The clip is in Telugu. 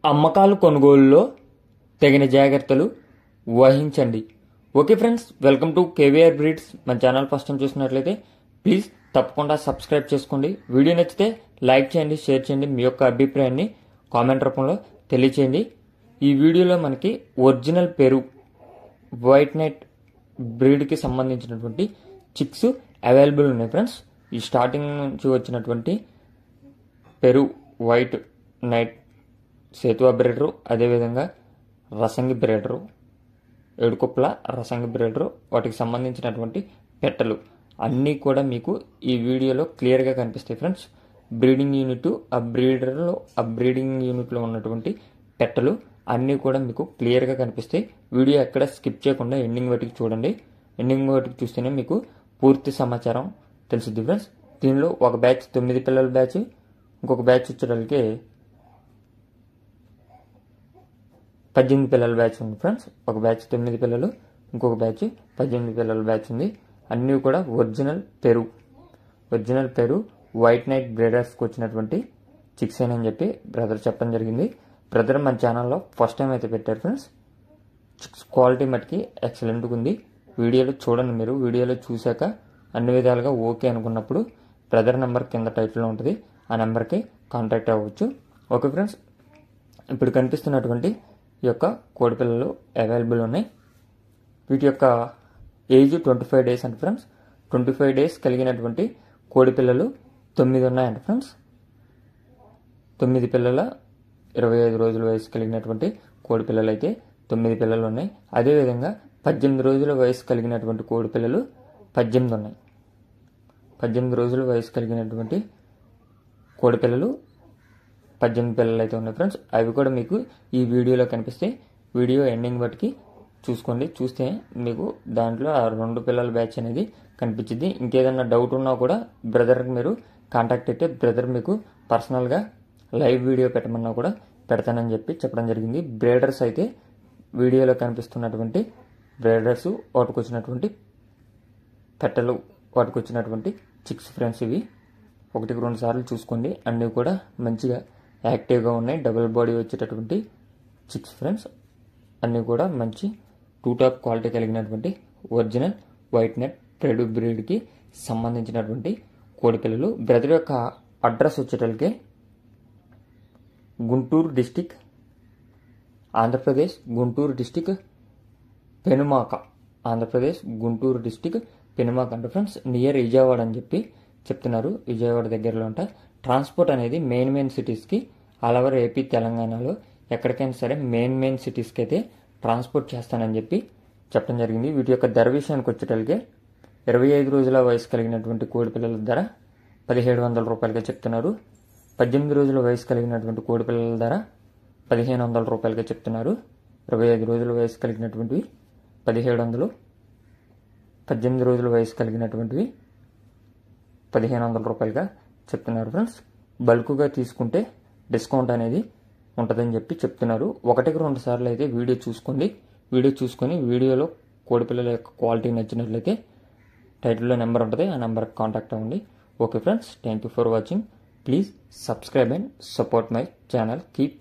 అమ్మకాలు కొనుగోలులో తగిన జాగ్రత్తలు వహించండి. Okay friends, welcome to KVR breeds. మన ఛానల్ ఫస్ట్ టైం చూసినట్లయితే ప్లీజ్ తప్పకుండా సబ్స్క్రైబ్ చేసుకోండి. వీడియో నచ్చితే లైక్ చేయండి, షేర్ చేయండి, మీ యొక్క అభిప్రాయాన్ని కామెంట్ రూపంలో తెలియచేయండి. ఈ వీడియోలో మనకి ఒరిజినల్ పెరు వైట్ నైట్ బ్రీడ్కి సంబంధించినటువంటి చిక్స్ అవైలబుల్ ఉన్నాయి ఫ్రెండ్స్. ఈ స్టార్టింగ్ నుంచి వచ్చినటువంటి పెరు వైట్ నైట్ సేతువా బ్రీడరు, అదేవిధంగా రసంగి బ్రీడరు, ఏడుకొప్పల రసంగి బ్రీడరు, వాటికి సంబంధించినటువంటి పెట్టలు అన్నీ కూడా మీకు ఈ వీడియోలో క్లియర్గా కనిపిస్తాయి ఫ్రెండ్స్. బ్రీడింగ్ యూనిట్, ఆ బ్రీడింగ్ యూనిట్లో ఉన్నటువంటి పెట్టలు అన్నీ కూడా మీకు క్లియర్గా కనిపిస్తాయి. వీడియో ఎక్కడ స్కిప్ చేయకుండా ఎండింగ్ వాటికి చూడండి. ఎండింగ్ వాటికి చూస్తేనే మీకు పూర్తి సమాచారం తెలుసుద్ది ఫ్రెండ్స్. దీనిలో ఒక బ్యాచ్ 9 పిల్లల బ్యాచ్, ఇంకొక బ్యాచ్ వచ్చేటప్పటికి 18 పిల్లల బ్యాచ్ ఉంది ఫ్రెండ్స్. ఒక బ్యాచ్ 9 పిల్లలు, ఇంకొక బ్యాచ్ 18 పిల్లల బ్యాచ్ ఉంది. అన్నీ కూడా ఒరిజినల్ పెరు వైట్ నైట్ బ్రీడర్స్కి వచ్చినటువంటి చిక్స్ అని చెప్పి బ్రదర్ చెప్పడం జరిగింది. బ్రదర్ మన ఛానల్లో ఫస్ట్ టైం అయితే పెట్టారు ఫ్రెండ్స్. చిక్స్ క్వాలిటీ మటుకి ఎక్సలెంట్గా ఉంది. వీడియోలో చూడండి, మీరు వీడియోలో చూశాక అన్ని విధాలుగా ఓకే అనుకున్నప్పుడు బ్రదర్ నెంబర్ కింద టైటిల్లో ఉంటుంది, ఆ నెంబర్కి కాంటాక్ట్ అవ్వచ్చు. ఓకే ఫ్రెండ్స్, ఇప్పుడు కనిపిస్తున్నటువంటి ఈ యొక్క కోడి పిల్లలు అవైలబుల్ ఉన్నాయి. వీటి యొక్క ఏజ్ 25 డేస్ అంట ఫ్రెండ్స్. 25 డేస్ కలిగినటువంటి కోడి పిల్లలు 9 ఉన్నాయంట ఫ్రెండ్స్. 9 పిల్లల 25 రోజుల వయసు కలిగినటువంటి కోడి పిల్లలు అయితే 9 పిల్లలు ఉన్నాయి. అదేవిధంగా 18 రోజుల వయసు కలిగినటువంటి కోడి పిల్లలు 18 ఉన్నాయి. 18 రోజుల వయసు కలిగినటువంటి కోడి పిల్లలు 18 పిల్లలు అయితే ఉన్నాయి ఫ్రెండ్స్. అవి కూడా మీకు ఈ వీడియోలో కనిపిస్తాయి. వీడియో ఎండింగ్ బట్టి చూసుకోండి. చూస్తే మీకు దాంట్లో ఆ 2 పిల్లల బ్యాచ్ అనేది కనిపించింది. ఇంకేదన్నా డౌట్ ఉన్నా కూడా బ్రదర్కి మీరు కాంటాక్ట్ అయితే బ్రదర్ మీకు పర్సనల్గా లైవ్ వీడియో పెట్టమన్నా కూడా పెడతానని చెప్పి చెప్పడం జరిగింది. బ్రీడర్స్ అయితే వీడియోలో కనిపిస్తున్నటువంటి బ్రీడర్స్, వాటికి వచ్చినటువంటి పెట్టలు, వాటికి వచ్చినటువంటి చిక్స్ ఫ్రెండ్స్. ఇవి 1-2 సార్లు చూసుకోండి. అన్నీ కూడా మంచిగా యాక్టివ్గా ఉన్నాయి. డబుల్ బాడీ వచ్చేటటువంటి చిక్స్ ఫ్రెండ్స్. అన్నీ కూడా మంచి 2 టాప్ క్వాలిటీ కలిగినటువంటి ఒరిజినల్ వైట్ నెట్ పెరు బ్రీడ్కి సంబంధించినటువంటి కోడి పిల్లలు. బ్రదర్ యొక్క అడ్రస్ వచ్చేటప్పటికే Guntur district, Andhra Pradesh. Guntur district Penumaka, Andhra Pradesh Guntur district Penumaka అంటే ఫ్రెండ్స్. నియర్ విజయవాడ అని చెప్పి చెప్తున్నారు. విజయవాడ దగ్గరలో ఉంటా. ట్రాన్స్పోర్ట్ అనేది మెయిన్ సిటీస్కి ఆల్ ఓవర్ ఏపీ, తెలంగాణలో ఎక్కడికైనా సరే మెయిన్ సిటీస్కి అయితే ట్రాన్స్పోర్ట్ చేస్తానని చెప్పి చెప్పడం జరిగింది. వీటి యొక్క ధర విషయానికి వచ్చేటప్పటికే 25 రోజుల వయసు కలిగినటువంటి కోడి పిల్లల ధర 1700 రూపాయలుగా చెప్తున్నారు. 18 రోజుల వయసు కలిగినటువంటి కోడి పిల్లల ధర 1500 రూపాయలుగా చెప్తున్నారు. 25 రోజుల వయసు కలిగినటువంటివి 1700, 18 రోజుల వయసు కలిగినటువంటివి 1500 రూపాయలుగా చెప్తున్నారు ఫ్రెండ్స్. బల్క్గా తీసుకుంటే డిస్కౌంట్ అనేది ఉంటుందని చెప్పి చెప్తున్నారు. 1-2 సార్లు అయితే వీడియో చూసుకోండి. వీడియో చూసుకొని వీడియోలో కోడి పిల్లల యొక్క క్వాలిటీ నచ్చినట్లయితే టైటిల్లో నెంబర్ ఉంటుంది, ఆ నెంబర్కి కాంటాక్ట్ అవ్వండి. Okay friends, thank you for watching. Please subscribe and support my channel. Keep